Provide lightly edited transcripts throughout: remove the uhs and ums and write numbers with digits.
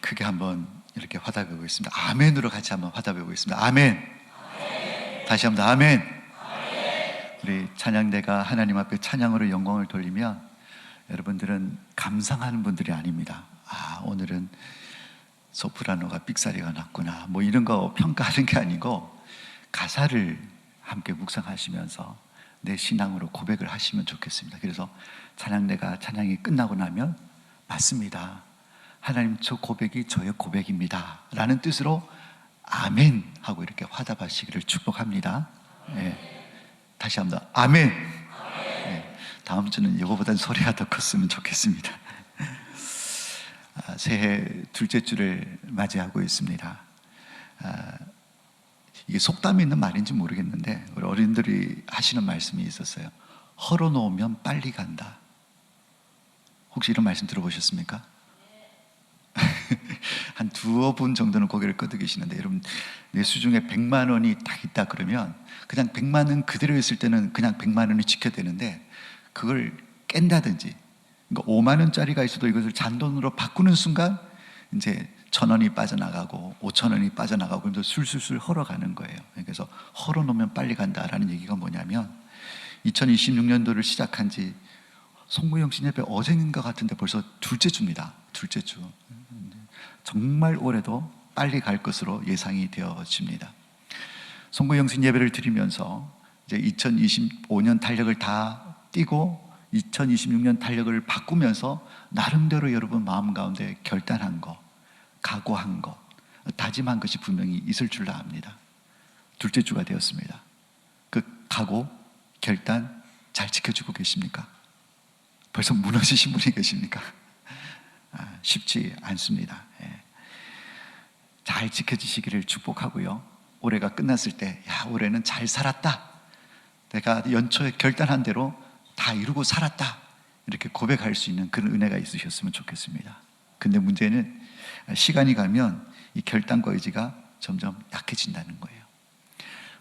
크게 한번 이렇게 화답해 보겠습니다. 아멘으로 같이 한번 화답해 보겠습니다. 아멘. 아멘. 다시 한번 아멘. 아멘. 우리 찬양대가 하나님 앞에 찬양으로 영광을 돌리면 여러분들은 감상하는 분들이 아닙니다. 오늘은 소프라노가 삑사리가 났구나, 뭐 이런 거 평가하는 게 아니고 가사를 함께 묵상하시면서 내 신앙으로 고백을 하시면 좋겠습니다. 그래서 찬양대가 찬양이 끝나고 나면 맞습니다, 하나님 저 고백이 저의 고백입니다 라는 뜻으로 아멘 하고 이렇게 화답하시기를 축복합니다. 네. 다시 한번 아멘. 네. 다음 주는 이거보단 소리가 더 컸으면 좋겠습니다. 새해 둘째 주를 맞이하고 있습니다. 이게 속담이 있는 말인지 모르겠는데 우리 어린들이 하시는 말씀이 있었어요. 헐어놓으면 빨리 간다. 혹시 이런 말씀 들어보셨습니까? 한 두어 분 정도는 고개를 끄덕이시는데, 여러분 내 수중에 100만 원이 딱 있다 그러면 그냥 100만 원 그대로 있을 때는 그냥 100만 원이 지켜야 되는데, 그걸 깬다든지, 그러니까 5만 원짜리가 있어도 이것을 잔돈으로 바꾸는 순간 이제 1,000원이 빠져나가고 5,000원이 빠져나가고 그러면서 술술술 헐어가는 거예요. 그래서 헐어놓으면 빨리 간다라는 얘기가 뭐냐면, 2026년도를 시작한 지 송구영 씨 예배 어제인 것 같은데 벌써 둘째 주입니다. 둘째 주. 정말 올해도 빨리 갈 것으로 예상이 되어집니다. 송구영 씨 예배를 드리면서 이제 2025년 달력을 다 띄고 2026년 달력을 바꾸면서 나름대로 여러분 마음 가운데 결단한 거, 각오한 것, 다짐한 것이 분명히 있을 줄 압니다. 둘째 주가 되었습니다. 그 각오, 결단 잘 지켜주고 계십니까? 벌써 무너지신 분이 계십니까? 쉽지 않습니다. 잘 지켜지시기를 축복하고요. 올해가 끝났을 때, 올해는 잘 살았다, 내가 연초에 결단한 대로 다 이루고 살았다, 이렇게 고백할 수 있는 그런 은혜가 있으셨으면 좋겠습니다. 근데 문제는 시간이 가면 이 결단과 의지가 점점 약해진다는 거예요.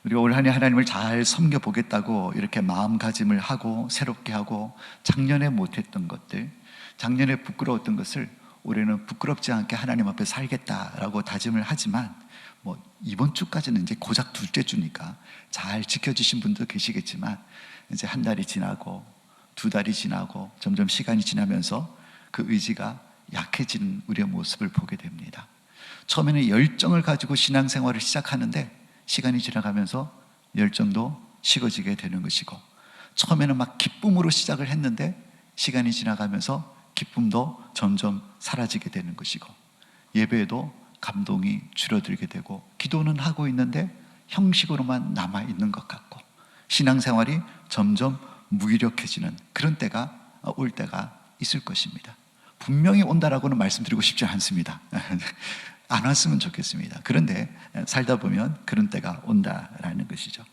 우리가 올 한 해 하나님을 잘 섬겨보겠다고 이렇게 마음가짐을 하고 새롭게 하고, 작년에 못했던 것들, 작년에 부끄러웠던 것을 올해는 부끄럽지 않게 하나님 앞에 살겠다라고 다짐을 하지만, 뭐 이번 주까지는 이제 고작 둘째 주니까 잘 지켜주신 분도 계시겠지만, 이제 한 달이 지나고 두 달이 지나고 점점 시간이 지나면서 그 의지가 약해지는 우리의 모습을 보게 됩니다. 처음에는 열정을 가지고 신앙생활을 시작하는데 시간이 지나가면서 열정도 식어지게 되는 것이고, 처음에는 막 기쁨으로 시작을 했는데 시간이 지나가면서 기쁨도 점점 사라지게 되는 것이고, 예배에도 감동이 줄어들게 되고, 기도는 하고 있는데 형식으로만 남아있는 것 같고, 신앙생활이 점점 무기력해지는 그런 때가 올 때가 있을 것입니다. 분명히 온다라고는 말씀드리고 싶지 않습니다. 안 왔으면 좋겠습니다. 그런데 살다 보면 그런 때가 온다라는 것이죠.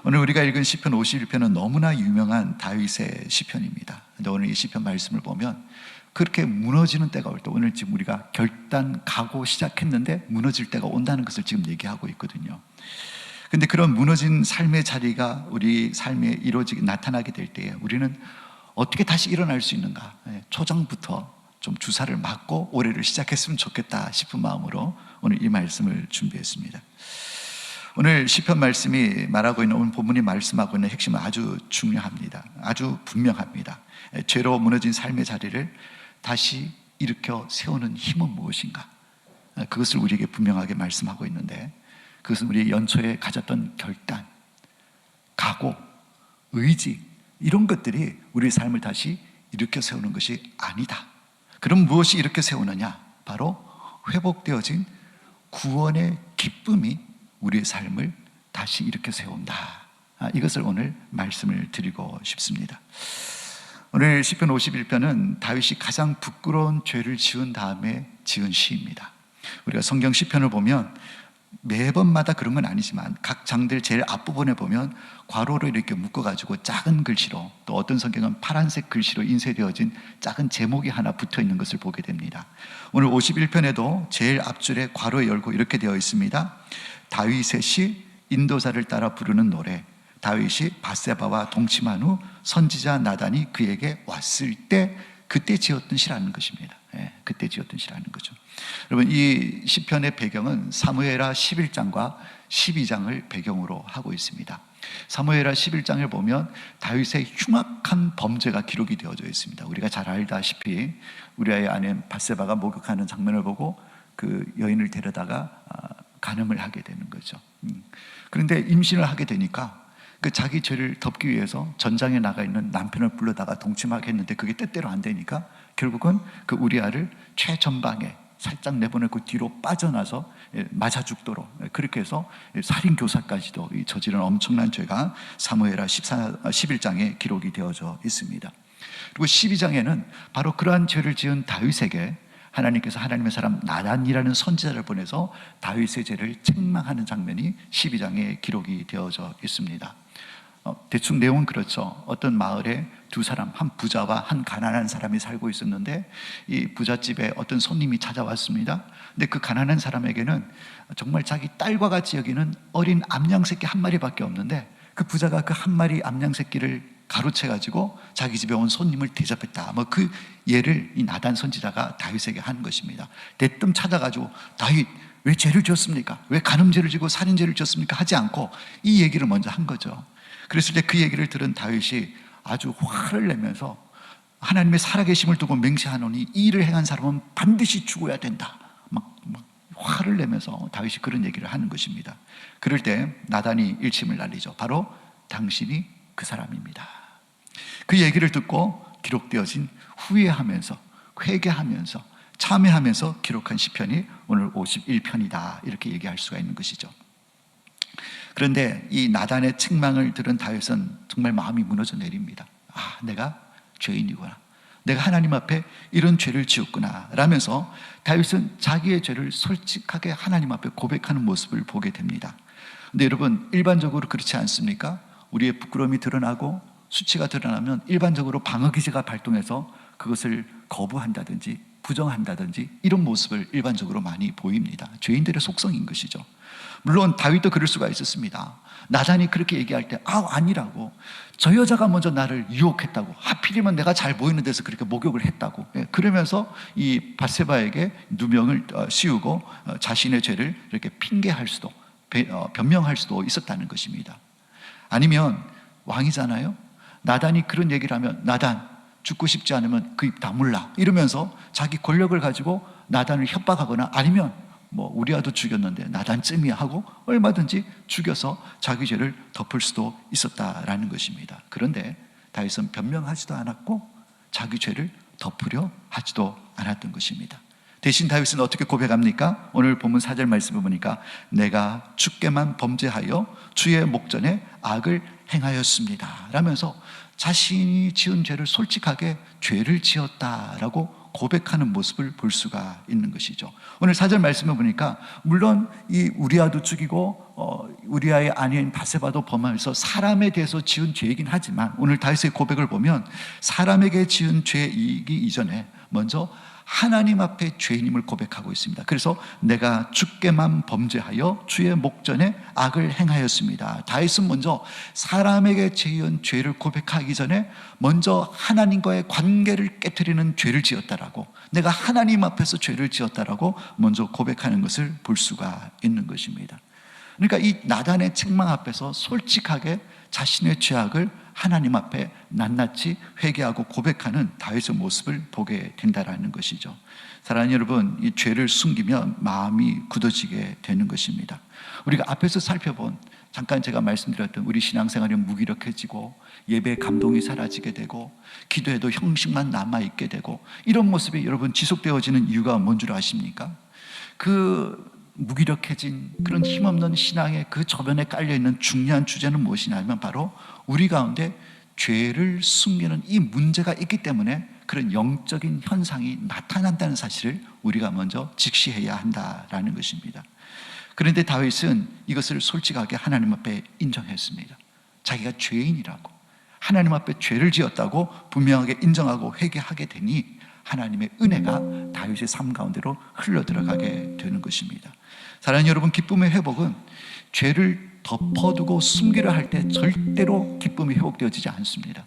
오늘 우리가 읽은 시편 51편은 너무나 유명한 다윗의 시편입니다. 근데 오늘 이 시편 말씀을 보면 그렇게 무너지는 때가 올 때, 오늘 지금 우리가 결단, 각오 시작했는데 무너질 때가 온다는 것을 지금 얘기하고 있거든요. 근데 그런 무너진 삶의 자리가 우리 삶에 나타나게 될 때에 우리는 어떻게 다시 일어날 수 있는가? 초장부터 좀 주사를 맞고 올해를 시작했으면 좋겠다 싶은 마음으로 오늘 이 말씀을 준비했습니다. 오늘 시편 말씀이 말하고 있는, 오늘 본문이 말씀하고 있는 핵심은 아주 중요합니다. 아주 분명합니다. 죄로 무너진 삶의 자리를 다시 일으켜 세우는 힘은 무엇인가? 그것을 우리에게 분명하게 말씀하고 있는데, 그것은 우리 연초에 가졌던 결단, 각오, 의지, 이런 것들이 우리의 삶을 다시 일으켜 세우는 것이 아니다. 그럼 무엇이 일으켜 세우느냐? 바로 회복되어진 구원의 기쁨이 우리의 삶을 다시 일으켜 세운다. 이것을 오늘 말씀을 드리고 싶습니다. 오늘 시편 51편은 다윗이 가장 부끄러운 죄를 지은 다음에 지은 시입니다. 우리가 성경 시편을 보면 매번마다 그런 건 아니지만 각 장들 제일 앞부분에 보면 괄호로 이렇게 묶어가지고 작은 글씨로, 또 어떤 성경은 파란색 글씨로 인쇄되어진 작은 제목이 하나 붙어 있는 것을 보게 됩니다. 오늘 51편에도 제일 앞줄에 괄호 열고 이렇게 되어 있습니다. 다윗의 시, 인도자를 따라 부르는 노래. 다윗이 밧세바와 동침한 후 선지자 나단이 그에게 왔을 때, 그때 지었던 시라는 것입니다. 그때 지었던 시라는 거죠. 여러분, 이 시편의 배경은 사무엘하 11장과 12장을 배경으로 하고 있습니다. 사무엘하 11장을 보면 다윗의 흉악한 범죄가 기록이 되어져 있습니다. 우리가 잘 알다시피 우리아의 아내 밧세바가 목욕하는 장면을 보고 그 여인을 데려다가 간음을 하게 되는 거죠. 그런데 임신을 하게 되니까 그 자기 죄를 덮기 위해서 전장에 나가 있는 남편을 불러다가 동침하게 했는데 그게 뜻대로 안 되니까 결국은 그 우리아를 최전방에 살짝 내보내고 뒤로 빠져나서 맞아 죽도록 그렇게 해서 살인교사까지도 저지른 엄청난 죄가 사무엘하 11장에 기록이 되어져 있습니다. 그리고 12장에는 바로 그러한 죄를 지은 다윗에게 하나님께서 하나님의 사람 나단이라는 선지자를 보내서 다윗의 죄를 책망하는 장면이 12장에 기록이 되어져 있습니다. 대충 내용은 그렇죠. 어떤 마을에 두 사람, 한 부자와 한 가난한 사람이 살고 있었는데 이 부잣집에 어떤 손님이 찾아왔습니다. 근데 그 가난한 사람에게는 정말 자기 딸과 같이 여기는 어린 암양 새끼 한 마리밖에 없는데 그 부자가 그 한 마리 암양 새끼를 가로채 가지고 자기 집에 온 손님을 대접했다. 뭐 그 예를 이 나단 선지자가 다윗에게 한 것입니다. 대뜸 찾아가지고 다윗 왜 죄를 지었습니까? 왜 간음죄를 지고 살인죄를 지었습니까? 하지 않고 이 얘기를 먼저 한 거죠. 그랬을 때 그 얘기를 들은 다윗이 아주 화를 내면서 하나님의 살아계심을 두고 맹세하노니 이 일을 행한 사람은 반드시 죽어야 된다. 막 화를 내면서 다윗이 그런 얘기를 하는 것입니다. 그럴 때 나단이 일침을 날리죠. 바로 당신이 그 사람입니다. 그 얘기를 듣고 기록되어진 후회하면서 회개하면서 참회하면서 기록한 시편이 오늘 51편이다 이렇게 얘기할 수가 있는 것이죠. 그런데 이 나단의 책망을 들은 다윗은 정말 마음이 무너져 내립니다. 아, 내가 죄인이구나. 내가 하나님 앞에 이런 죄를 지었구나 라면서 다윗은 자기의 죄를 솔직하게 하나님 앞에 고백하는 모습을 보게 됩니다. 근데 여러분, 일반적으로 그렇지 않습니까? 우리의 부끄러움이 드러나고 수치가 드러나면 일반적으로 방어기제가 발동해서 그것을 거부한다든지 부정한다든지 이런 모습을 일반적으로 많이 보입니다. 죄인들의 속성인 것이죠. 물론 다윗도 그럴 수가 있었습니다. 나단이 그렇게 얘기할 때 아니라고, 저 여자가 먼저 나를 유혹했다고, 하필이면 내가 잘 보이는 데서 그렇게 목욕을 했다고, 그러면서 이 밧세바에게 누명을 씌우고 자신의 죄를 이렇게 핑계할 수도 변명할 수도 있었다는 것입니다. 아니면 왕이잖아요. 나단이 그런 얘기를 하면 나단 죽고 싶지 않으면 그 입 다물라 이러면서 자기 권력을 가지고 나단을 협박하거나, 아니면 뭐 우리아도 죽였는데 나단쯤이야 하고 얼마든지 죽여서 자기 죄를 덮을 수도 있었다라는 것입니다. 그런데 다윗은 변명하지도 않았고 자기 죄를 덮으려 하지도 않았던 것입니다. 대신 다윗은 어떻게 고백합니까? 오늘 본문 4절 말씀을 보니까 내가 주께만 범죄하여 주의 목전에 악을 행하였습니다 라면서 자신이 지은 죄를 솔직하게 죄를 지었다라고 고백하는 모습을 볼 수가 있는 것이죠. 오늘 4절 말씀을 보니까 물론 이 우리아도 죽이고 우리아의 아내인 밧세바도 범하면서 사람에 대해서 지은 죄이긴 하지만 오늘 다윗의 고백을 보면 사람에게 지은 죄이기 이전에 먼저 하나님 앞에 죄인임을 고백하고 있습니다. 그래서 내가 주께만 범죄하여 주의 목전에 악을 행하였습니다. 다윗은 먼저 사람에게 지은 죄를 고백하기 전에 먼저 하나님과의 관계를 깨트리는 죄를 지었다라고, 내가 하나님 앞에서 죄를 지었다라고 먼저 고백하는 것을 볼 수가 있는 것입니다. 그러니까 이 나단의 책망 앞에서 솔직하게 자신의 죄악을 하나님 앞에 낱낱이 회개하고 고백하는 다윗의 모습을 보게 된다라는 것이죠. 사랑하는 여러분, 이 죄를 숨기면 마음이 굳어지게 되는 것입니다. 우리가 앞에서 살펴본, 잠깐 제가 말씀드렸던 우리 신앙생활이 무기력해지고 예배의 감동이 사라지게 되고 기도에도 형식만 남아있게 되고 이런 모습이 여러분 지속되어지는 이유가 뭔 줄 아십니까? 그 무기력해진 그런 힘없는 신앙의 그 저변에 깔려있는 중요한 주제는 무엇이냐면 바로 우리 가운데 죄를 숨기는 이 문제가 있기 때문에 그런 영적인 현상이 나타난다는 사실을 우리가 먼저 직시해야 한다라는 것입니다. 그런데 다윗은 이것을 솔직하게 하나님 앞에 인정했습니다. 자기가 죄인이라고, 하나님 앞에 죄를 지었다고 분명하게 인정하고 회개하게 되니 하나님의 은혜가 다윗의 삶 가운데로 흘러들어가게 되는 것입니다. 사랑하는 여러분, 기쁨의 회복은 죄를 덮어두고 숨기려 할 때 절대로 기쁨이 회복되어지지 않습니다.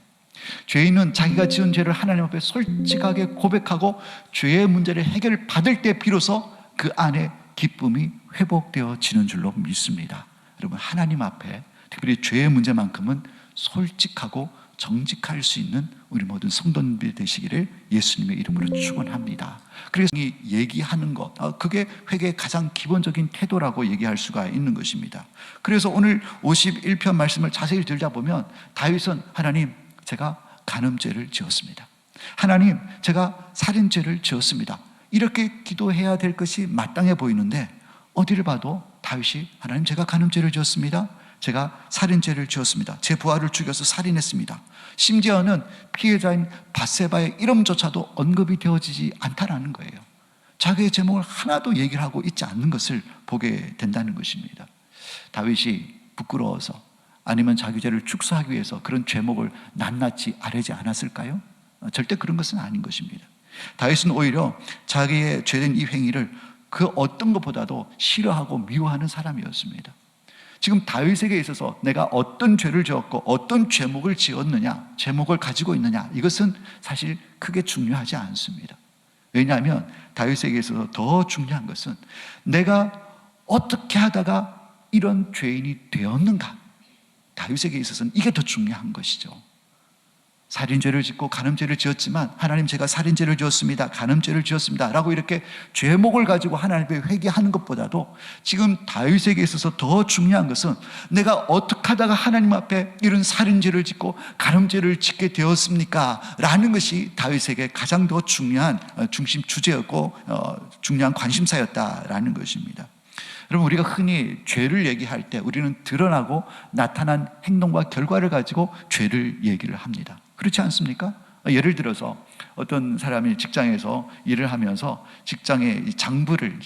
죄인은 자기가 지은 죄를 하나님 앞에 솔직하게 고백하고 죄의 문제를 해결받을 때 비로소 그 안에 기쁨이 회복되어지는 줄로 믿습니다. 여러분, 하나님 앞에 특별히 죄의 문제만큼은 솔직하고 정직할 수 있는 우리 모든 성도님들이 되시기를 예수님의 이름으로 축원합니다. 그래서 이 얘기하는 것, 그게 회개의 가장 기본적인 태도라고 얘기할 수가 있는 것입니다. 그래서 오늘 51편 말씀을 자세히 들여다보면 다윗은 하나님, 제가 간음죄를 지었습니다. 하나님, 제가 살인죄를 지었습니다. 이렇게 기도해야 될 것이 마땅해 보이는데 어디를 봐도 다윗이 하나님, 제가 간음죄를 지었습니다. 제가 살인죄를 지었습니다. 제 부하를 죽여서 살인했습니다. 심지어는 피해자인 밧세바의 이름조차도 언급이 되어지지 않다라는 거예요. 자기의 제목을 하나도 얘기를 하고 있지 않는 것을 보게 된다는 것입니다. 다윗이 부끄러워서 아니면 자기 죄를 축소하기 위해서 그런 제목을 낱낱이 아뢰지 않았을까요? 절대 그런 것은 아닌 것입니다. 다윗은 오히려 자기의 죄된 이 행위를 그 어떤 것보다도 싫어하고 미워하는 사람이었습니다. 지금 다윗에게 있어서 내가 어떤 죄를 지었고 어떤 제목을 지었느냐, 제목을 가지고 있느냐, 이것은 사실 크게 중요하지 않습니다. 왜냐하면 다윗에게 있어서 더 중요한 것은 내가 어떻게 하다가 이런 죄인이 되었는가, 다윗에게 있어서는 이게 더 중요한 것이죠. 살인죄를 짓고 간음죄를 지었지만 하나님, 제가 살인죄를 지었습니다, 간음죄를 지었습니다 라고 이렇게 죄목을 가지고 하나님께 회개하는 것보다도 지금 다윗에게 있어서 더 중요한 것은 내가 어떻게 하다가 하나님 앞에 이런 살인죄를 짓고 간음죄를 짓게 되었습니까? 라는 것이 다윗에게 가장 더 중요한 중심 주제였고 중요한 관심사였다라는 것입니다. 여러분, 우리가 흔히 죄를 얘기할 때 우리는 드러나고 나타난 행동과 결과를 가지고 죄를 얘기를 합니다. 그렇지 않습니까? 예를 들어서 어떤 사람이 직장에서 일을 하면서 직장의 장부를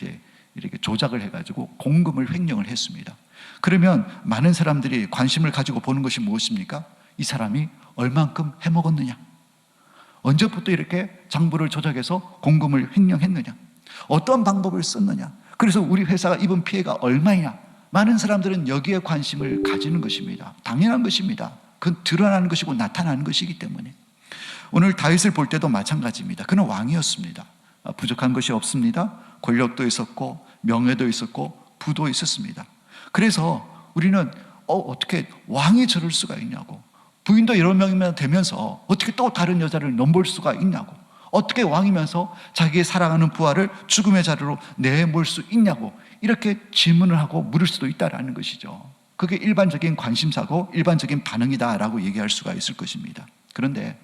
이렇게 조작을 해가지고 공금을 횡령을 했습니다. 그러면 많은 사람들이 관심을 가지고 보는 것이 무엇입니까? 이 사람이 얼만큼 해먹었느냐, 언제부터 이렇게 장부를 조작해서 공금을 횡령했느냐, 어떤 방법을 썼느냐, 그래서 우리 회사가 입은 피해가 얼마냐, 많은 사람들은 여기에 관심을 가지는 것입니다. 당연한 것입니다. 그건 드러나는 것이고 나타나는 것이기 때문에. 오늘 다윗을 볼 때도 마찬가지입니다. 그는 왕이었습니다. 부족한 것이 없습니다. 권력도 있었고 명예도 있었고 부도 있었습니다. 그래서 우리는 어떻게 왕이 저럴 수가 있냐고, 부인도 여러 명이면 되면서 어떻게 또 다른 여자를 넘볼 수가 있냐고, 어떻게 왕이면서 자기의 사랑하는 부하를 죽음의 자리로 내몰 수 있냐고, 이렇게 질문을 하고 물을 수도 있다라는 것이죠. 그게 일반적인 관심사고 일반적인 반응이다라고 얘기할 수가 있을 것입니다. 그런데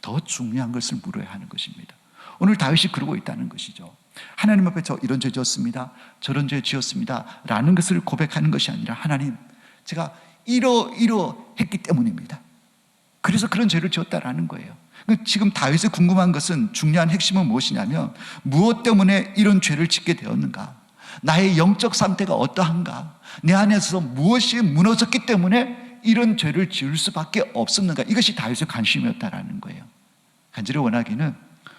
더 중요한 것을 물어야 하는 것입니다. 오늘 다윗이 그러고 있다는 것이죠. 하나님 앞에 저 이런 죄 지었습니다, 저런 죄 지었습니다 라는 것을 고백하는 것이 아니라, 하나님, 제가 이러했기 때문입니다. 그래서 그런 죄를 지었다라는 거예요. 지금 다윗의 궁금한 것은, 중요한 핵심은 무엇이냐면, 무엇 때문에 이런 죄를 짓게 되었는가, 나의 영적 상태가 어떠한가, 내 안에서 무엇이 무너졌기 때문에 이런 죄를 지을 수밖에 없었는가, 이것이 다윗의 관심이었다라는 거예요. 간절히 원하기는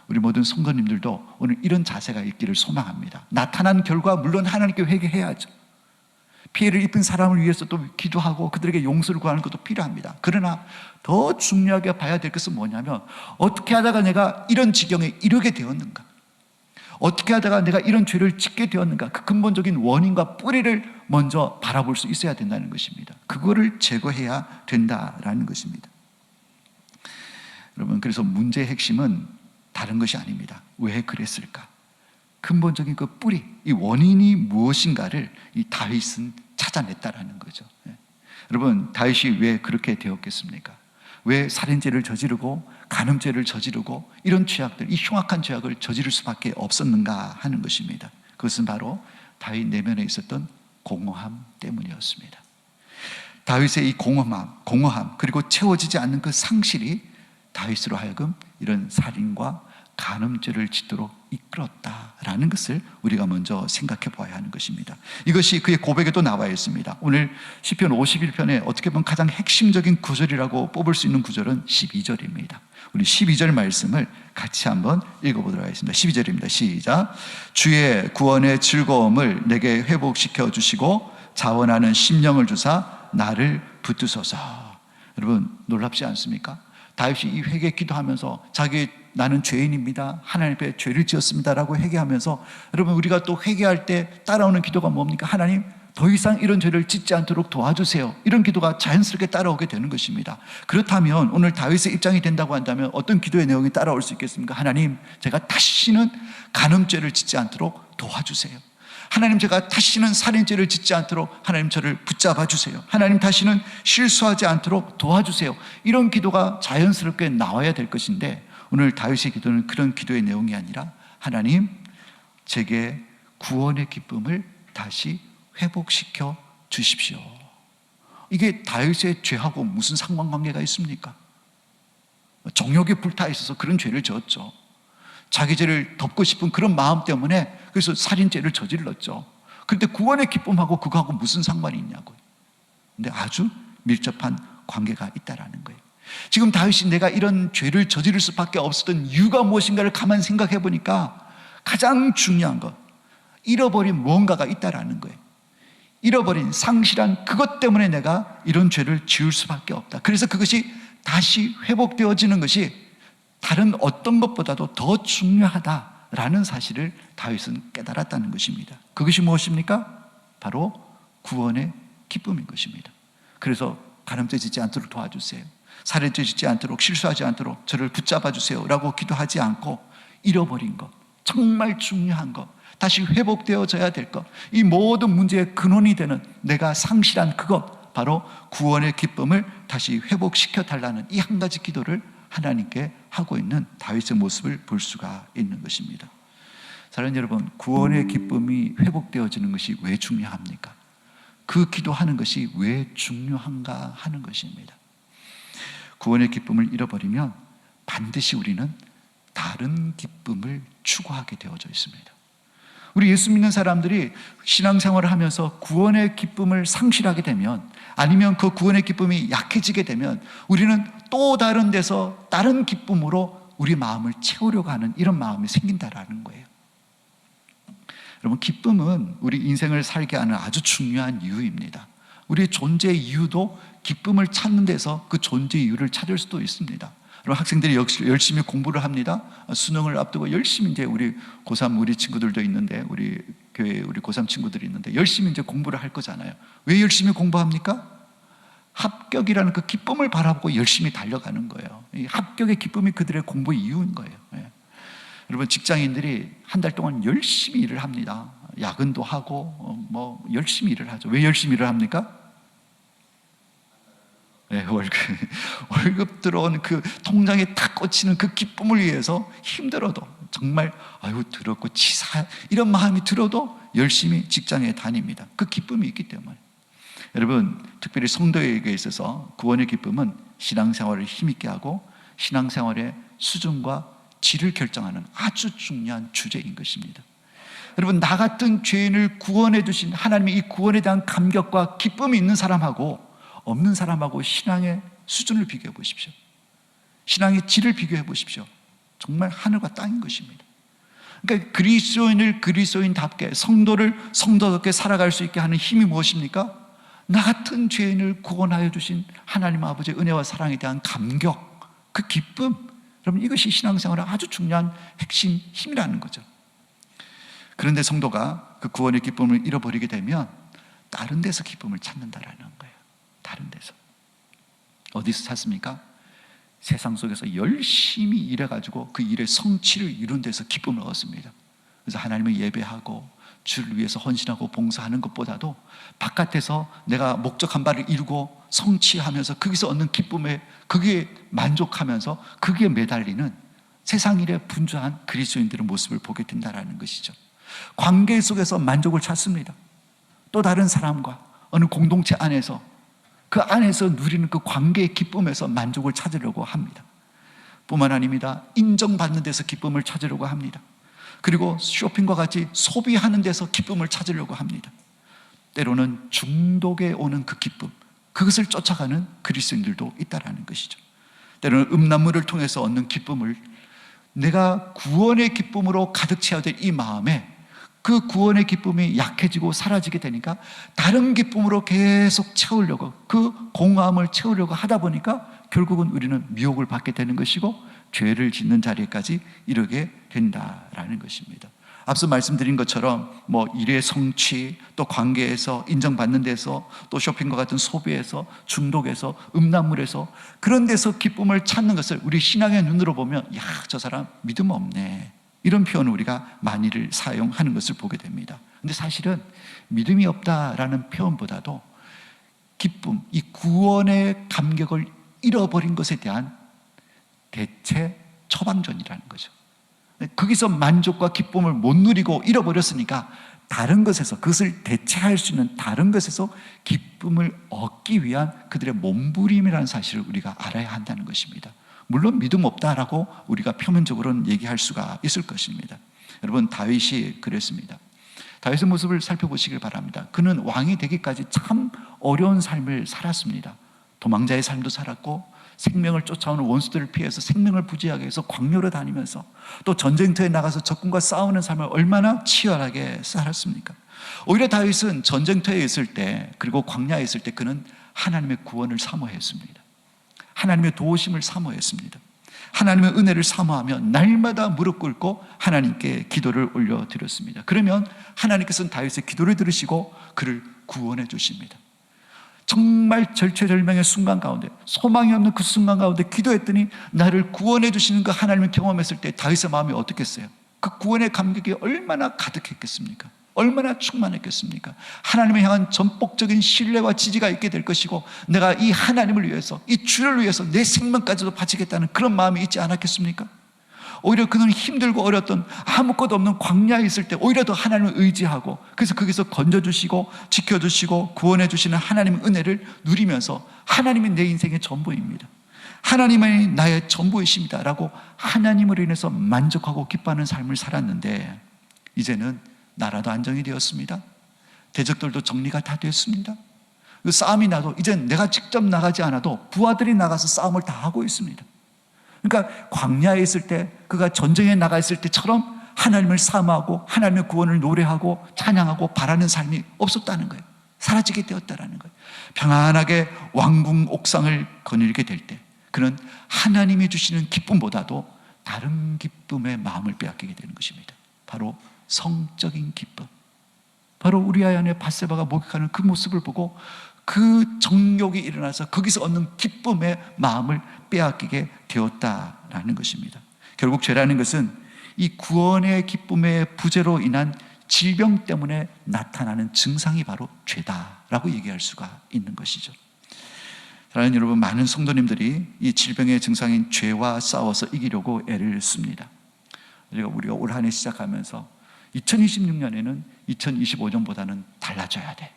우리 모든 성도님들도 오늘 이런 자세가 있기를 소망합니다. 나타난 결과 물론 하나님께 회개해야죠. 피해를 입은 사람을 위해서 또 기도하고 그들에게 용서를 구하는 것도 필요합니다. 그러나 더 중요하게 봐야 될 것은 뭐냐면, 어떻게 하다가 내가 이런 지경에 이르게 되었는가, 어떻게 하다가 내가 이런 죄를 짓게 되었는가, 그 근본적인 원인과 뿌리를 먼저 바라볼 수 있어야 된다는 것입니다. 그거를 제거해야 된다라는 것입니다. 여러분, 그래서 문제의 핵심은 다른 것이 아닙니다. 왜 그랬을까? 근본적인 그 뿌리, 이 원인이 무엇인가를 이 다윗은 찾아냈다라는 거죠. 여러분, 다윗이 왜 그렇게 되었겠습니까? 왜 살인죄를 저지르고 간음죄를 저지르고 이런 죄악들, 이 흉악한 죄악을 저지를 수밖에 없었는가 하는 것입니다. 그것은 바로 다윗 내면에 있었던 공허함 때문이었습니다. 다윗의 이 공허함 그리고 채워지지 않는 그 상실이 다윗으로 하여금 이런 살인과 간음죄를 짓도록 이끌었다라는 것을 우리가 먼저 생각해 봐야 하는 것입니다. 이것이 그의 고백에도 나와 있습니다. 오늘 시편 51편에 어떻게 보면 가장 핵심적인 구절이라고 뽑을 수 있는 구절은 12절입니다. 우리 12절 말씀을 같이 한번 읽어보도록 하겠습니다. 12절입니다. 시작. 주의 구원의 즐거움을 내게 회복시켜 주시고 자원하는 심령을 주사 나를 붙드소서. 여러분, 놀랍지 않습니까? 다윗이 이 회개 기도하면서 자기의 나는 죄인입니다, 하나님 앞에 죄를 지었습니다라고 회개하면서, 여러분 우리가 또 회개할 때 따라오는 기도가 뭡니까? 하나님 더 이상 이런 죄를 짓지 않도록 도와주세요. 이런 기도가 자연스럽게 따라오게 되는 것입니다. 그렇다면 오늘 다윗의 입장이 된다고 한다면 어떤 기도의 내용이 따라올 수 있겠습니까? 하나님, 제가 다시는 간음죄를 짓지 않도록 도와주세요. 하나님, 제가 다시는 살인죄를 짓지 않도록 하나님 저를 붙잡아 주세요. 하나님, 다시는 실수하지 않도록 도와주세요. 이런 기도가 자연스럽게 나와야 될 것인데, 오늘 다윗의 기도는 그런 기도의 내용이 아니라, 하나님, 제게 구원의 기쁨을 다시 회복시켜 주십시오. 이게 다윗의 죄하고 무슨 상관관계가 있습니까? 정욕에 불타 있어서 그런 죄를 지었죠. 자기 죄를 덮고 싶은 그런 마음 때문에 그래서 살인죄를 저질렀죠. 그런데 구원의 기쁨하고 그거하고 무슨 상관이 있냐고요. 근데 아주 밀접한 관계가 있다라는 거예요. 지금 다윗이 내가 이런 죄를 저지를 수밖에 없었던 이유가 무엇인가를 가만 생각해 보니까 가장 중요한 것, 잃어버린 무언가가 있다라는 거예요. 잃어버린, 상실한 그것 때문에 내가 이런 죄를 지을 수밖에 없다. 그래서 그것이 다시 회복되어지는 것이 다른 어떤 것보다도 더 중요하다라는 사실을 다윗은 깨달았다는 것입니다. 그것이 무엇입니까? 바로 구원의 기쁨인 것입니다. 그래서 간음죄 짓지 않도록 도와주세요, 살인죄 짓지 않도록, 실수하지 않도록 저를 붙잡아 주세요 라고 기도하지 않고, 잃어버린 것, 정말 중요한 것, 다시 회복되어져야 될 것, 이 모든 문제의 근원이 되는 내가 상실한 그것, 바로 구원의 기쁨을 다시 회복시켜 달라는 이 한 가지 기도를 하나님께 하고 있는 다윗의 모습을 볼 수가 있는 것입니다. 사랑하는 여러분, 구원의 기쁨이 회복되어지는 것이 왜 중요합니까? 그 기도하는 것이 왜 중요한가 하는 것입니다. 구원의 기쁨을 잃어버리면 반드시 우리는 다른 기쁨을 추구하게 되어져 있습니다. 우리 예수 믿는 사람들이 신앙생활을 하면서 구원의 기쁨을 상실하게 되면, 아니면 그 구원의 기쁨이 약해지게 되면, 우리는 또 다른 데서 다른 기쁨으로 우리 마음을 채우려고 하는 이런 마음이 생긴다라는 거예요. 여러분, 기쁨은 우리 인생을 살게 하는 아주 중요한 이유입니다. 우리의 존재의 이유도 기쁨을 찾는 데서 그 존재의 이유를 찾을 수도 있습니다. 그럼 학생들이 열심히 공부를 합니다. 수능을 앞두고 열심히 이제 우리 고3 우리 친구들도 있는데, 우리 교회 우리 고3 친구들이 있는데 열심히 이제 공부를 할 거잖아요. 왜 열심히 공부합니까? 합격이라는 그 기쁨을 바라보고 열심히 달려가는 거예요. 이 합격의 기쁨이 그들의 공부의 이유인 거예요. 여러분, 직장인들이 한 달 동안 열심히 일을 합니다. 야근도 하고 뭐 열심히 일을 하죠. 왜 열심히 일을 합니까? 네, 월급 들어온 그 통장에 탁 꽂히는 그 기쁨을 위해서 힘들어도, 정말 아유 더럽고 치사 이런 마음이 들어도 열심히 직장에 다닙니다. 그 기쁨이 있기 때문에. 여러분, 특별히 성도에게 있어서 구원의 기쁨은 신앙생활을 힘있게 하고 신앙생활의 수준과 질을 결정하는 아주 중요한 주제인 것입니다. 여러분, 나 같은 죄인을 구원해 주신 하나님의 이 구원에 대한 감격과 기쁨이 있는 사람하고 없는 사람하고 신앙의 수준을 비교해 보십시오. 신앙의 질을 비교해 보십시오. 정말 하늘과 땅인 것입니다. 그러니까 그리스도인을 그리스도인답게, 성도를 성도답게 살아갈 수 있게 하는 힘이 무엇입니까? 나 같은 죄인을 구원하여 주신 하나님 아버지의 은혜와 사랑에 대한 감격, 그 기쁨, 여러분, 이것이 신앙생활의 아주 중요한 핵심 힘이라는 거죠. 그런데 성도가 그 구원의 기쁨을 잃어버리게 되면 다른 데서 기쁨을 찾는다라는 거예요. 다른 데서. 어디서 찾습니까? 세상 속에서 열심히 일해가지고 그 일의 성취를 이룬 데서 기쁨을 얻습니다. 그래서 하나님을 예배하고 주를 위해서 헌신하고 봉사하는 것보다도 바깥에서 내가 목적한 바를 이루고 성취하면서 거기서 얻는 기쁨에, 거기에 만족하면서 거기에 매달리는 세상 일에 분주한 그리스도인들의 모습을 보게 된다는 것이죠. 관계 속에서 만족을 찾습니다. 또 다른 사람과 어느 공동체 안에서, 그 안에서 누리는 그 관계의 기쁨에서 만족을 찾으려고 합니다. 뿐만 아닙니다. 인정받는 데서 기쁨을 찾으려고 합니다. 그리고 쇼핑과 같이 소비하는 데서 기쁨을 찾으려고 합니다. 때로는 중독에 오는 그 기쁨, 그것을 쫓아가는 그리스도인들도 있다는 것이죠. 때로는 음란물을 통해서 얻는 기쁨을, 내가 구원의 기쁨으로 가득 채워야 될 이 마음에 그 구원의 기쁨이 약해지고 사라지게 되니까 다른 기쁨으로 계속 채우려고, 그 공허함을 채우려고 하다 보니까 결국은 우리는 미혹을 받게 되는 것이고, 죄를 짓는 자리까지 이르게 된다라는 것입니다. 앞서 말씀드린 것처럼 일의 성취, 또 관계에서 인정받는 데서, 또 쇼핑과 같은 소비에서, 중독에서, 음란물에서, 그런 데서 기쁨을 찾는 것을 우리 신앙의 눈으로 보면 저 사람 믿음 없네, 이런 표현을 우리가 많이를 사용하는 것을 보게 됩니다. 근데 사실은 믿음이 없다라는 표현보다도 기쁨, 이 구원의 감격을 잃어버린 것에 대한 대체 처방전이라는 거죠. 거기서 만족과 기쁨을 못 누리고 잃어버렸으니까 다른 것에서, 그것을 대체할 수 있는 다른 것에서 기쁨을 얻기 위한 그들의 몸부림이라는 사실을 우리가 알아야 한다는 것입니다. 물론 믿음 없다라고 우리가 표면적으로는 얘기할 수가 있을 것입니다. 여러분, 다윗이 그랬습니다. 다윗의 모습을 살펴보시길 바랍니다. 그는 왕이 되기까지 참 어려운 삶을 살았습니다. 도망자의 삶도 살았고, 생명을 쫓아오는 원수들을 피해서 생명을 부지하게 해서 광야로 다니면서, 또 전쟁터에 나가서 적군과 싸우는 삶을 얼마나 치열하게 살았습니까? 오히려 다윗은 전쟁터에 있을 때, 그리고 광야에 있을 때 그는 하나님의 구원을 사모했습니다. 하나님의 도우심을 사모했습니다. 하나님의 은혜를 사모하며 날마다 무릎 꿇고 하나님께 기도를 올려드렸습니다. 그러면 하나님께서는 다윗의 기도를 들으시고 그를 구원해 주십니다. 정말 절체절명의 순간 가운데, 소망이 없는 그 순간 가운데 기도했더니 나를 구원해 주시는 그 하나님을 경험했을 때 다윗의 마음이 어떻겠어요? 그 구원의 감격이 얼마나 가득했겠습니까? 얼마나 충만했겠습니까? 하나님을 향한 전폭적인 신뢰와 지지가 있게 될 것이고, 내가 이 하나님을 위해서, 이 주를 위해서 내 생명까지도 바치겠다는 그런 마음이 있지 않았겠습니까? 오히려 그는 힘들고 어려웠던 아무것도 없는 광야에 있을 때 오히려 더 하나님을 의지하고, 그래서 거기서 건져주시고 지켜주시고 구원해 주시는 하나님의 은혜를 누리면서 하나님이 내 인생의 전부입니다, 하나님이 나의 전부이십니다 라고 하나님으로 인해서 만족하고 기뻐하는 삶을 살았는데, 이제는 나라도 안정이 되었습니다. 대적들도 정리가 다 됐습니다. 그 싸움이 나도 이젠 내가 직접 나가지 않아도 부하들이 나가서 싸움을 다 하고 있습니다. 그러니까 광야에 있을 때, 그가 전쟁에 나가 있을 때처럼 하나님을 사모하고 하나님의 구원을 노래하고 찬양하고 바라는 삶이 없었다는 거예요. 사라지게 되었다는 거예요. 평안하게 왕궁 옥상을 거닐게 될 때 그는 하나님이 주시는 기쁨보다도 다른 기쁨의 마음을 빼앗기게 되는 것입니다. 바로 성적인 기쁨, 바로 우리아의 아내 밧세바가 목욕하는 그 모습을 보고 그 정욕이 일어나서 거기서 얻는 기쁨의 마음을 빼앗기게 되었다라는 것입니다. 결국 죄라는 것은 이 구원의 기쁨의 부재로 인한 질병 때문에 나타나는 증상이 바로 죄다라고 얘기할 수가 있는 것이죠. 사랑하는 여러분, 많은 성도님들이 이 질병의 증상인 죄와 싸워서 이기려고 애를 씁니다. 우리가 올 한 해 시작하면서 2026년에는 2025년보다는 달라져야 돼,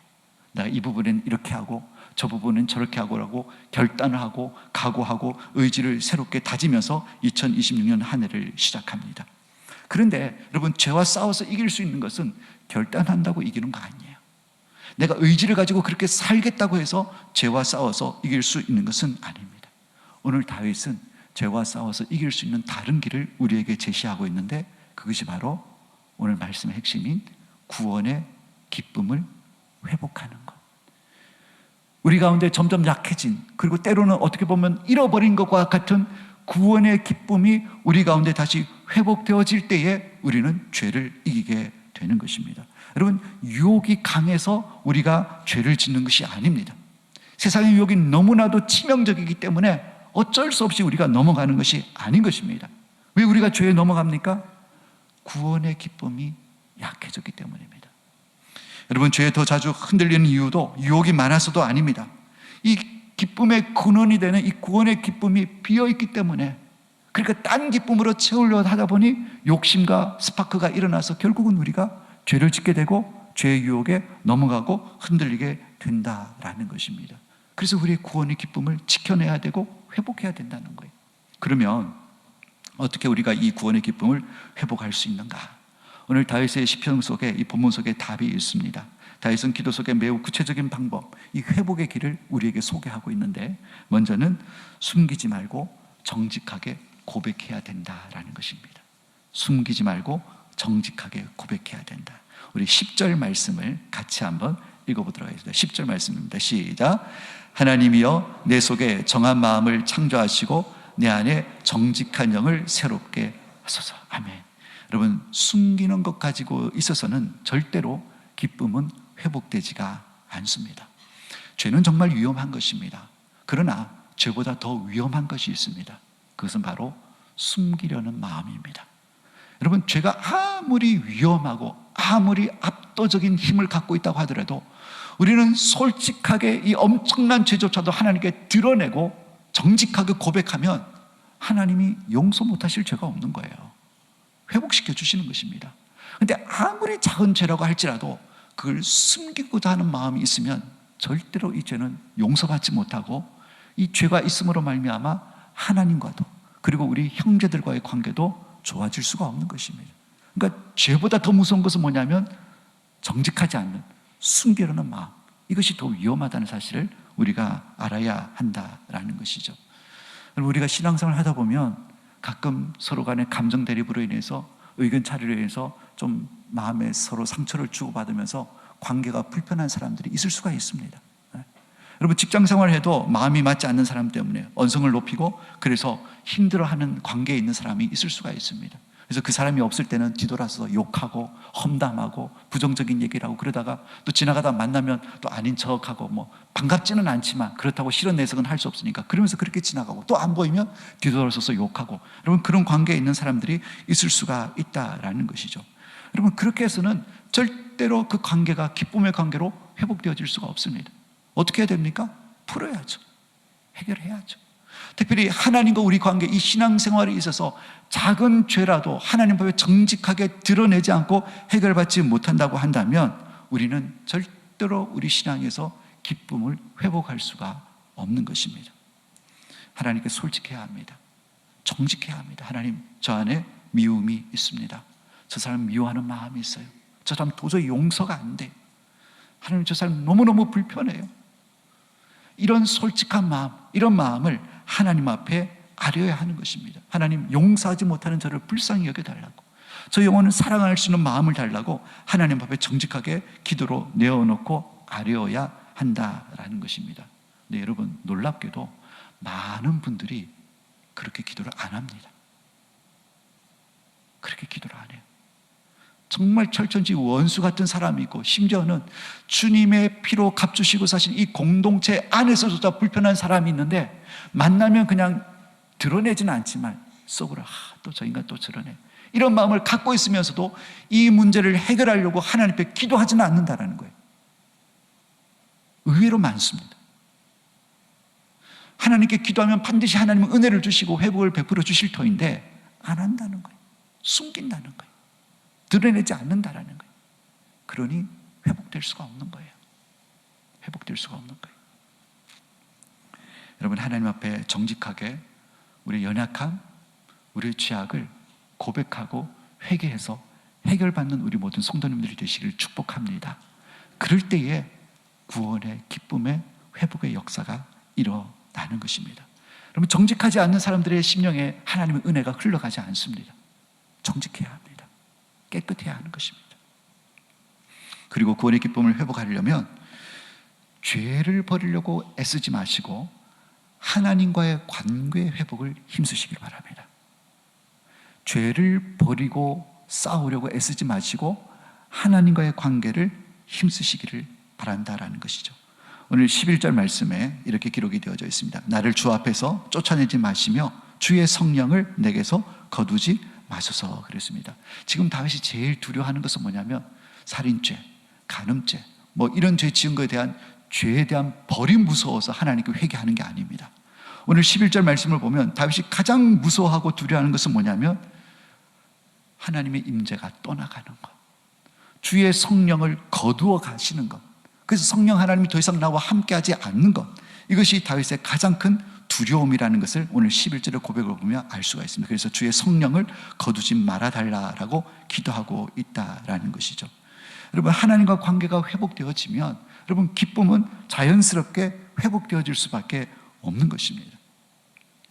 내가 이 부분은 이렇게 하고 저 부분은 저렇게 하고라고 결단을 하고 각오하고 의지를 새롭게 다지면서 2026년 한 해를 시작합니다. 그런데 여러분, 죄와 싸워서 이길 수 있는 것은 결단한다고 이기는 거 아니에요. 내가 의지를 가지고 그렇게 살겠다고 해서 죄와 싸워서 이길 수 있는 것은 아닙니다. 오늘 다윗은 죄와 싸워서 이길 수 있는 다른 길을 우리에게 제시하고 있는데, 그것이 바로 오늘 말씀의 핵심인 구원의 기쁨을 회복하는 것. 우리 가운데 점점 약해진, 그리고 때로는 어떻게 보면 잃어버린 것과 같은 구원의 기쁨이 우리 가운데 다시 회복되어질 때에 우리는 죄를 이기게 되는 것입니다. 여러분, 유혹이 강해서 우리가 죄를 짓는 것이 아닙니다. 세상의 유혹이 너무나도 치명적이기 때문에 어쩔 수 없이 우리가 넘어가는 것이 아닌 것입니다. 왜 우리가 죄에 넘어갑니까? 구원의 기쁨이 약해졌기 때문입니다. 여러분, 죄에 더 자주 흔들리는 이유도 유혹이 많아서도 아닙니다. 이 기쁨의 근원이 되는 이 구원의 기쁨이 비어있기 때문에, 그러니까 딴 기쁨으로 채우려 하다 보니 욕심과 스파크가 일어나서 결국은 우리가 죄를 짓게 되고 죄의 유혹에 넘어가고 흔들리게 된다라는 것입니다. 그래서 우리의 구원의 기쁨을 지켜내야 되고 회복해야 된다는 거예요. 그러면 어떻게 우리가 이 구원의 기쁨을 회복할 수 있는가? 오늘 다윗의 시편 속에, 이 본문 속에 답이 있습니다. 다윗은 기도 속에 매우 구체적인 방법, 이 회복의 길을 우리에게 소개하고 있는데, 먼저는 숨기지 말고 정직하게 고백해야 된다라는 것입니다. 숨기지 말고 정직하게 고백해야 된다. 우리 10절 말씀을 같이 한번 읽어보도록 하겠습니다. 10절 말씀입니다. 시작. 하나님이여, 내 속에 정한 마음을 창조하시고 내 안에 정직한 영을 새롭게 하소서. 아멘. 여러분, 숨기는 것 가지고 있어서는 절대로 기쁨은 회복되지가 않습니다. 죄는 정말 위험한 것입니다. 그러나 죄보다 더 위험한 것이 있습니다. 그것은 바로 숨기려는 마음입니다. 여러분, 죄가 아무리 위험하고 아무리 압도적인 힘을 갖고 있다고 하더라도 우리는 솔직하게 이 엄청난 죄조차도 하나님께 드러내고 정직하게 고백하면 하나님이 용서 못하실 죄가 없는 거예요. 회복시켜 주시는 것입니다. 그런데 아무리 작은 죄라고 할지라도 그걸 숨기고자 하는 마음이 있으면 절대로 이 죄는 용서받지 못하고 이 죄가 있음으로 말미암아 하나님과도 그리고 우리 형제들과의 관계도 좋아질 수가 없는 것입니다. 그러니까 죄보다 더 무서운 것은 뭐냐면 정직하지 않는 숨기려는 마음, 이것이 더 위험하다는 사실을 우리가 알아야 한다라는 것이죠. 우리가 신앙생활을 하다 보면 가끔 서로 간의 감정 대립으로 인해서 의견 차이로 인해서 좀 마음에 서로 상처를 주고받으면서 관계가 불편한 사람들이 있을 수가 있습니다. 여러분, 직장 생활해도 마음이 맞지 않는 사람 때문에 언성을 높이고 그래서 힘들어하는 관계에 있는 사람이 있을 수가 있습니다. 그래서 그 사람이 없을 때는 뒤돌아서 욕하고 험담하고 부정적인 얘기를 하고 그러다가 또 지나가다 만나면 또 아닌 척하고 뭐 반갑지는 않지만 그렇다고 실언 내색은 할 수 없으니까 그러면서 그렇게 지나가고 또 안 보이면 뒤돌아서서 욕하고, 여러분, 그런 관계에 있는 사람들이 있을 수가 있다라는 것이죠. 여러분, 그렇게 해서는 절대로 그 관계가 기쁨의 관계로 회복되어질 수가 없습니다. 어떻게 해야 됩니까? 풀어야죠. 해결해야죠. 특별히 하나님과 우리 관계, 이 신앙생활에 있어서 작은 죄라도 하나님 앞에 정직하게 드러내지 않고 해결받지 못한다고 한다면 우리는 절대로 우리 신앙에서 기쁨을 회복할 수가 없는 것입니다. 하나님께 솔직해야 합니다. 정직해야 합니다. 하나님, 저 안에 미움이 있습니다. 저 사람 미워하는 마음이 있어요. 저 사람 도저히 용서가 안 돼요. 하나님, 저 사람 너무너무 불편해요. 이런 솔직한 마음, 이런 마음을 하나님 앞에 아뢰어야 하는 것입니다. 하나님, 용서하지 못하는 저를 불쌍히 여겨달라고, 저 영혼을 사랑할 수 있는 마음을 달라고 하나님 앞에 정직하게 기도로 내어놓고 아뢰어야 한다라는 것입니다. 네, 여러분, 놀랍게도 많은 분들이 그렇게 기도를 안 합니다. 그렇게 기도를 안 해요. 정말 철천지 원수 같은 사람이고 심지어는 주님의 피로 값주시고 사신 이 공동체 안에서조차 불편한 사람이 있는데 만나면 그냥 드러내지는 않지만 속으로 또 저 인간 또 저러네, 이런 마음을 갖고 있으면서도 이 문제를 해결하려고 하나님 앞에 기도하지는 않는다는 거예요. 의외로 많습니다. 하나님께 기도하면 반드시 하나님은 은혜를 주시고 회복을 베풀어 주실 터인데 안 한다는 거예요. 숨긴다는 거예요. 드러내지 않는다라는 거예요. 그러니 회복될 수가 없는 거예요. 회복될 수가 없는 거예요. 여러분, 하나님 앞에 정직하게 우리의 연약함, 우리의 죄악을 고백하고 회개해서 해결받는 우리 모든 성도님들이 되시기를 축복합니다. 그럴 때에 구원의 기쁨의 회복의 역사가 일어나는 것입니다. 여러분, 정직하지 않는 사람들의 심령에 하나님의 은혜가 흘러가지 않습니다. 정직해야 합니다. 깨끗해야 하는 것입니다. 그리고 구원의 기쁨을 회복하려면 죄를 버리려고 애쓰지 마시고 하나님과의 관계 회복을 힘쓰시길 바랍니다. 죄를 버리고 싸우려고 애쓰지 마시고 하나님과의 관계를 힘쓰시기를 바란다라는 것이죠. 오늘 11절 말씀에 이렇게 기록이 되어져 있습니다. 나를 주 앞에서 쫓아내지 마시며 주의 성령을 내게서 거두지 마소서 그랬습니다. 지금 다윗이 제일 두려워하는 것은 뭐냐면 살인죄, 간음죄, 뭐 이런 죄 지은 것에 대한 죄에 대한 벌이 무서워서 하나님께 회개하는 게 아닙니다. 오늘 11절 말씀을 보면 다윗이 가장 무서워하고 두려워하는 것은 뭐냐면 하나님의 임재가 떠나가는 것, 주의 성령을 거두어 가시는 것, 그래서 성령 하나님이 더 이상 나와 함께하지 않는 것, 이것이 다윗의 가장 큰 두려움이라는 것을 오늘 11절의 고백을 보면 알 수가 있습니다. 그래서 주의 성령을 거두지 말아달라고 기도하고 있다라는 것이죠. 여러분, 하나님과 관계가 회복되어지면 여러분, 기쁨은 자연스럽게 회복되어질 수밖에 없는 것입니다.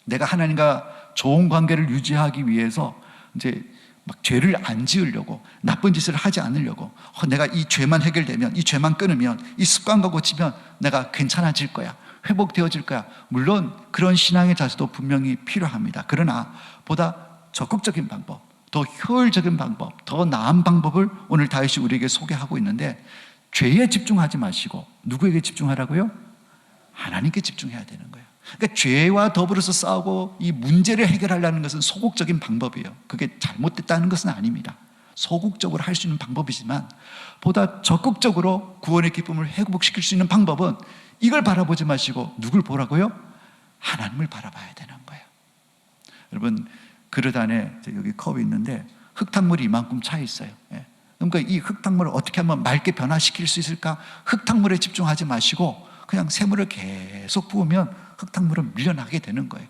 내가 하나님과 좋은 관계를 유지하기 위해서 이제 막 죄를 안 지으려고, 나쁜 짓을 하지 않으려고, 내가 이 죄만 해결되면, 이 죄만 끊으면, 이 습관과 고치면 내가 괜찮아질 거야, 회복되어질 거야. 물론 그런 신앙의 자세도 분명히 필요합니다. 그러나 보다 적극적인 방법, 더 효율적인 방법, 더 나은 방법을 오늘 다윗이 우리에게 소개하고 있는데, 죄에 집중하지 마시고 누구에게 집중하라고요? 하나님께 집중해야 되는 거예요. 그러니까 죄와 더불어서 싸우고 이 문제를 해결하려는 것은 소극적인 방법이에요. 그게 잘못됐다는 것은 아닙니다. 소극적으로 할 수 있는 방법이지만 보다 적극적으로 구원의 기쁨을 회복시킬 수 있는 방법은 이걸 바라보지 마시고 누굴 보라고요? 하나님을 바라봐야 되는 거예요. 여러분, 그릇 안에 여기 컵이 있는데 흙탕물이 이만큼 차 있어요. 그러니까 이 흙탕물을 어떻게 하면 맑게 변화시킬 수 있을까? 흙탕물에 집중하지 마시고 그냥 샘물을 계속 부으면 흙탕물은 밀려나게 되는 거예요.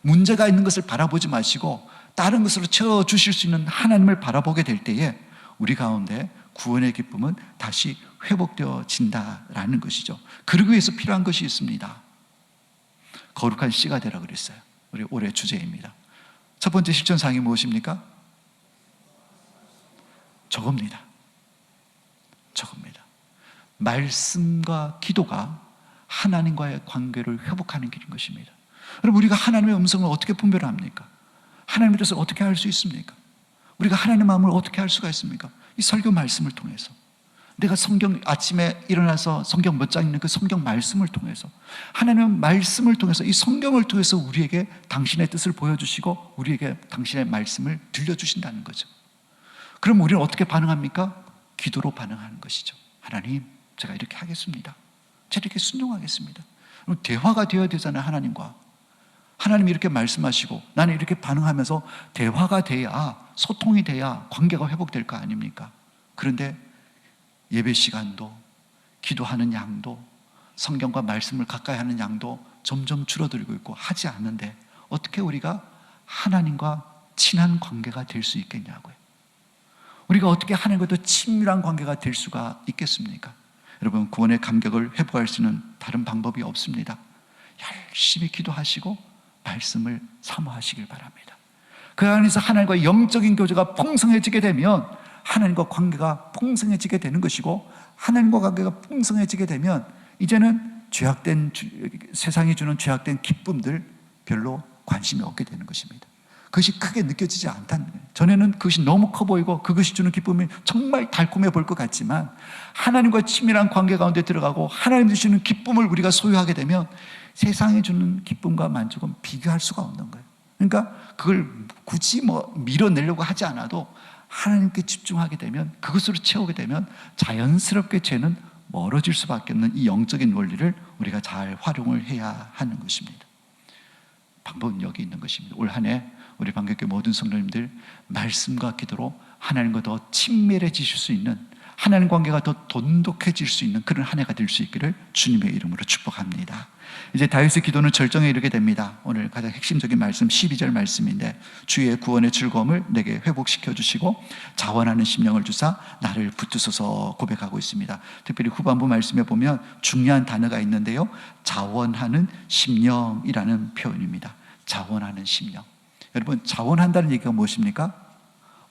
문제가 있는 것을 바라보지 마시고 다른 것으로 채워주실 수 있는 하나님을 바라보게 될 때에 우리 가운데 구원의 기쁨은 다시 회복되어진다라는 것이죠. 그러기 위해서 필요한 것이 있습니다. 거룩한 씨가 되라 그랬어요. 우리 올해 주제입니다. 첫 번째 실천사항이 무엇입니까? 저겁니다. 말씀과 기도가 하나님과의 관계를 회복하는 길인 것입니다. 여러분, 우리가 하나님의 음성을 어떻게 분별합니까? 하나님의 뜻을 어떻게 알 수 있습니까? 우리가 하나님의 마음을 어떻게 알 수가 있습니까? 이 설교 말씀을 통해서, 내가 성경 아침에 일어나서 성경 몇 장 읽는 그 성경 말씀을 통해서, 하나님의 말씀을 통해서, 이 성경을 통해서 우리에게 당신의 뜻을 보여주시고 우리에게 당신의 말씀을 들려주신다는 거죠. 그럼 우리는 어떻게 반응합니까? 기도로 반응하는 것이죠. 하나님, 제가 이렇게 하겠습니다. 제가 이렇게 순종하겠습니다. 대화가 되어야 되잖아요. 하나님과 하나님이 이렇게 말씀하시고 나는 이렇게 반응하면서 대화가 돼야, 소통이 돼야 관계가 회복될 거 아닙니까? 그런데 예배 시간도, 기도하는 양도, 성경과 말씀을 가까이 하는 양도 점점 줄어들고 있고 하지 않는데 어떻게 우리가 하나님과 친한 관계가 될 수 있겠냐고요. 우리가 어떻게 하나님과 더 친밀한 관계가 될 수가 있겠습니까? 여러분, 구원의 감격을 회복할 수 있는 다른 방법이 없습니다. 열심히 기도하시고 말씀을 사모하시길 바랍니다. 그 안에서 하나님과 영적인 교제가 풍성해지게 되면 하나님과 관계가 풍성해지게 되는 것이고, 하나님과 관계가 풍성해지게 되면 이제는 세상이 주는 죄악된 기쁨들 별로 관심이 없게 되는 것입니다. 그것이 크게 느껴지지 않다는 거예요. 전에는 그것이 너무 커 보이고 그것이 주는 기쁨이 정말 달콤해 보일 것 같지만 하나님과 친밀한 관계 가운데 들어가고 하나님 주시는 기쁨을 우리가 소유하게 되면 세상이 주는 기쁨과 만족은 비교할 수가 없는 거예요. 그러니까 그걸 굳이 밀어내려고 하지 않아도 하나님께 집중하게 되면, 그것으로 채우게 되면 자연스럽게 죄는 멀어질 수밖에 없는 이 영적인 원리를 우리가 잘 활용을 해야 하는 것입니다. 방법은 여기 있는 것입니다. 올 한 해 우리 방격교 모든 성도님들 말씀과 기도로 하나님과 더 친밀해지실 수 있는, 하나님 관계가 더 돈독해질 수 있는 그런 한 해가 될 수 있기를 주님의 이름으로 축복합니다. 이제 다윗의 기도는 절정에 이르게 됩니다. 오늘 가장 핵심적인 말씀 12절 말씀인데, 주의 구원의 즐거움을 내게 회복시켜 주시고 자원하는 심령을 주사 나를 붙드소서 고백하고 있습니다. 특별히 후반부 말씀에 보면 중요한 단어가 있는데요, 자원하는 심령이라는 표현입니다. 자원하는 심령. 여러분, 자원한다는 얘기가 무엇입니까?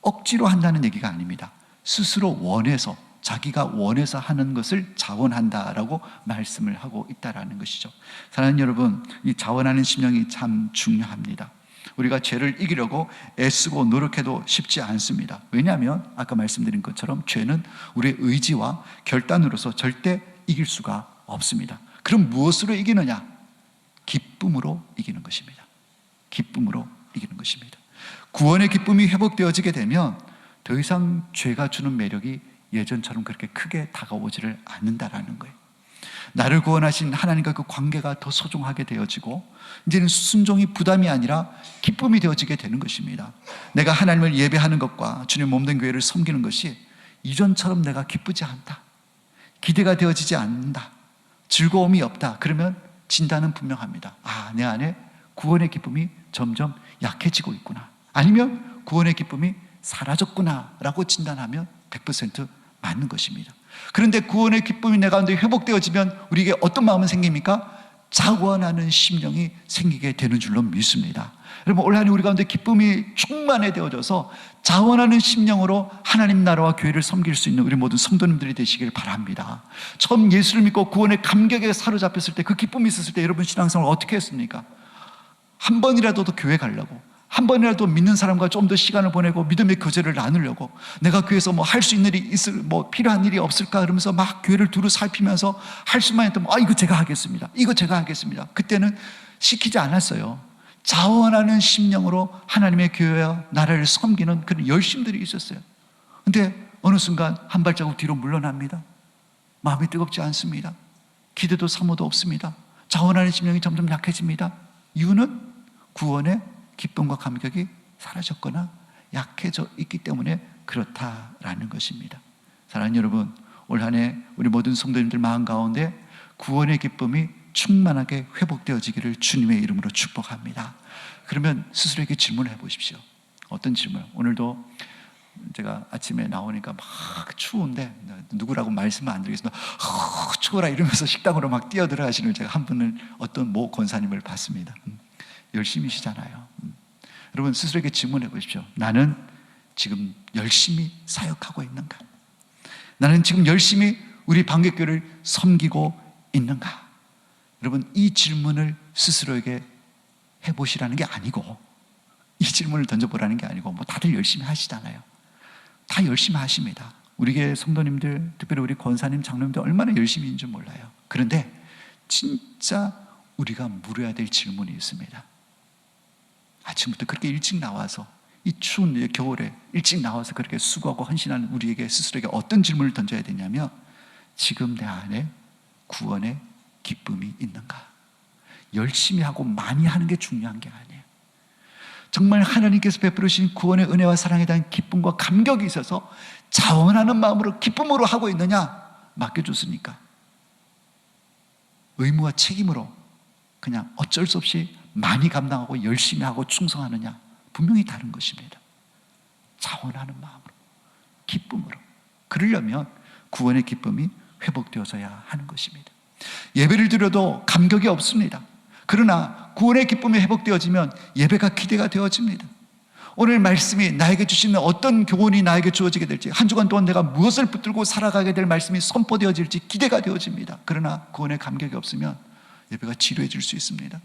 억지로 한다는 얘기가 아닙니다. 스스로 원해서, 자기가 원해서 하는 것을 자원한다라고 말씀을 하고 있다라는 것이죠. 사랑하는 여러분, 이 자원하는 심령이 참 중요합니다. 우리가 죄를 이기려고 애쓰고 노력해도 쉽지 않습니다. 왜냐하면 아까 말씀드린 것처럼 죄는 우리의 의지와 결단으로서 절대 이길 수가 없습니다. 그럼 무엇으로 이기느냐? 기쁨으로 이기는 것입니다. 기쁨으로 이기는 것입니다. 구원의 기쁨이 회복되어지게 되면 더 이상 죄가 주는 매력이 예전처럼 그렇게 크게 다가오지를 않는다라는 거예요. 나를 구원하신 하나님과 그 관계가 더 소중하게 되어지고 이제는 순종이 부담이 아니라 기쁨이 되어지게 되는 것입니다. 내가 하나님을 예배하는 것과 주님 몸된 교회를 섬기는 것이 이전처럼 내가 기쁘지 않다, 기대가 되어지지 않는다, 즐거움이 없다, 그러면 진단은 분명합니다. 내 안에 구원의 기쁨이 점점 약해지고 있구나, 아니면 구원의 기쁨이 사라졌구나 라고 진단하면 100% 맞는 것입니다. 그런데 구원의 기쁨이 내 가운데 회복되어지면 우리에게 어떤 마음은 생깁니까? 자원하는 심령이 생기게 되는 줄로 믿습니다. 여러분, 올 한 해 우리 가운데 기쁨이 충만해되어져서 자원하는 심령으로 하나님 나라와 교회를 섬길 수 있는 우리 모든 성도님들이 되시길 바랍니다. 처음 예수를 믿고 구원의 감격에 사로잡혔을 때, 그 기쁨이 있었을 때 여러분 신앙생활 어떻게 했습니까? 한 번이라도 더 교회 가려고, 한 번이라도 믿는 사람과 좀 더 시간을 보내고 믿음의 교제를 나누려고, 내가 교회에서 뭐 할 수 있는 일이 필요한 일이 없을까 그러면서 막 교회를 두루 살피면서 할 수만 있다면 이거 제가 하겠습니다, 이거 제가 하겠습니다. 그때는 시키지 않았어요. 자원하는 심령으로 하나님의 교회와 나라를 섬기는 그런 열심들이 있었어요. 근데 어느 순간 한 발자국 뒤로 물러납니다. 마음이 뜨겁지 않습니다. 기대도 사모도 없습니다. 자원하는 심령이 점점 약해집니다. 이유는 구원의 기쁨과 감격이 사라졌거나 약해져 있기 때문에 그렇다라는 것입니다. 사랑하는 여러분, 올 한 해 우리 모든 성도님들 마음 가운데 구원의 기쁨이 충만하게 회복되어지기를 주님의 이름으로 축복합니다. 그러면 스스로에게 질문해 보십시오. 어떤 질문? 오늘도 제가 아침에 나오니까 막 추운데, 누구라고 말씀은 안 드리겠습니다. 추워라 이러면서 식당으로 막 뛰어들어가시는 제가 한 분을, 어떤 모 권사님을 봤습니다. 열심히시잖아요. 여러분, 스스로에게 질문해 보십시오. 나는 지금 열심히 사역하고 있는가? 나는 지금 열심히 우리 방객교를 섬기고 있는가? 여러분, 이 질문을 스스로에게 해보시라는 게 아니고, 이 질문을 던져보라는 게 아니고, 뭐 다들 열심히 하시잖아요. 다 열심히 하십니다. 우리 교회 성도님들, 특별히 우리 권사님, 장로님들 얼마나 열심히인 줄 몰라요. 그런데 진짜 우리가 물어야 될 질문이 있습니다. 아침부터 그렇게 일찍 나와서, 이 추운 겨울에 일찍 나와서 그렇게 수고하고 헌신하는 우리에게 스스로에게 어떤 질문을 던져야 되냐면, 지금 내 안에 구원의 기쁨이 있는가? 열심히 하고 많이 하는 게 중요한 게 아니에요. 정말 하나님께서 베풀으신 구원의 은혜와 사랑에 대한 기쁨과 감격이 있어서 자원하는 마음으로 기쁨으로 하고 있느냐? 맡겨줬으니까 의무와 책임으로 그냥 어쩔 수 없이 많이 감당하고 열심히 하고 충성하느냐? 분명히 다른 것입니다. 자원하는 마음으로, 기쁨으로. 그러려면 구원의 기쁨이 회복되어져야 하는 것입니다. 예배를 드려도 감격이 없습니다. 그러나 구원의 기쁨이 회복되어지면 예배가 기대가 되어집니다. 오늘 말씀이 나에게 주시는 어떤 교훈이 나에게 주어지게 될지, 한 주간 동안 내가 무엇을 붙들고 살아가게 될 말씀이 선포되어질지 기대가 되어집니다. 그러나 구원의 감격이 없으면 예배가 지루해질 수 있습니다.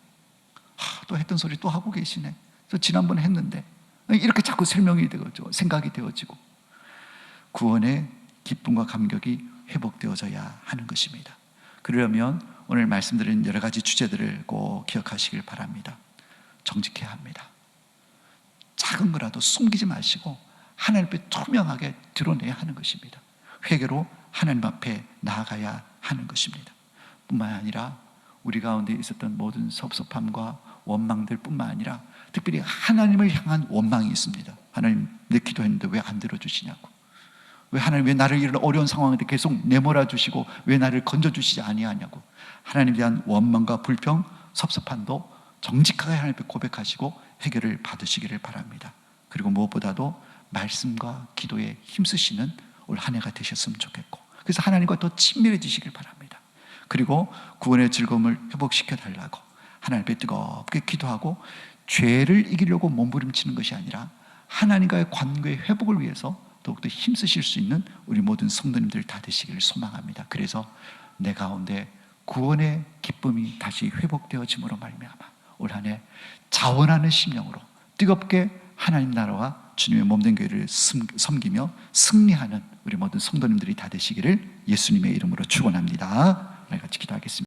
또 했던 소리 또 하고 계시네, 저 지난번에 했는데, 이렇게 자꾸 설명이 되어지고 생각이 되어지고, 구원의 기쁨과 감격이 회복되어져야 하는 것입니다. 그러려면 오늘 말씀드린 여러 가지 주제들을 꼭 기억하시길 바랍니다. 정직해야 합니다. 작은 거라도 숨기지 마시고 하나님 앞에 투명하게 드러내야 하는 것입니다. 회개로 하나님 앞에 나아가야 하는 것입니다. 뿐만 아니라 우리 가운데 있었던 모든 섭섭함과 원망들 뿐만 아니라 특별히 하나님을 향한 원망이 있습니다. 하나님, 내 기도했는데 왜 안 들어주시냐고, 왜 하나님, 왜 나를 이런 어려운 상황인데 계속 내몰아 주시고 왜 나를 건져주시지 아니하냐고, 하나님에 대한 원망과 불평, 섭섭함도 정직하게 하나님 앞에 고백하시고 해결을 받으시기를 바랍니다. 그리고 무엇보다도 말씀과 기도에 힘쓰시는 올 한 해가 되셨으면 좋겠고, 그래서 하나님과 더 친밀해지시길 바랍니다. 그리고 구원의 즐거움을 회복시켜 달라고 하나님 앞에 뜨겁게 기도하고, 죄를 이기려고 몸부림치는 것이 아니라 하나님과의 관계의 회복을 위해서 더욱더 힘쓰실 수 있는 우리 모든 성도님들 다 되시기를 소망합니다. 그래서 내 가운데 구원의 기쁨이 다시 회복되어짐으로 말미암아 올 한 해 자원하는 심령으로 뜨겁게 하나님 나라와 주님의 몸된 교회를 섬기며 승리하는 우리 모든 성도님들이 다 되시기를 예수님의 이름으로 축원합니다. 우리 같이 기도하겠습니다.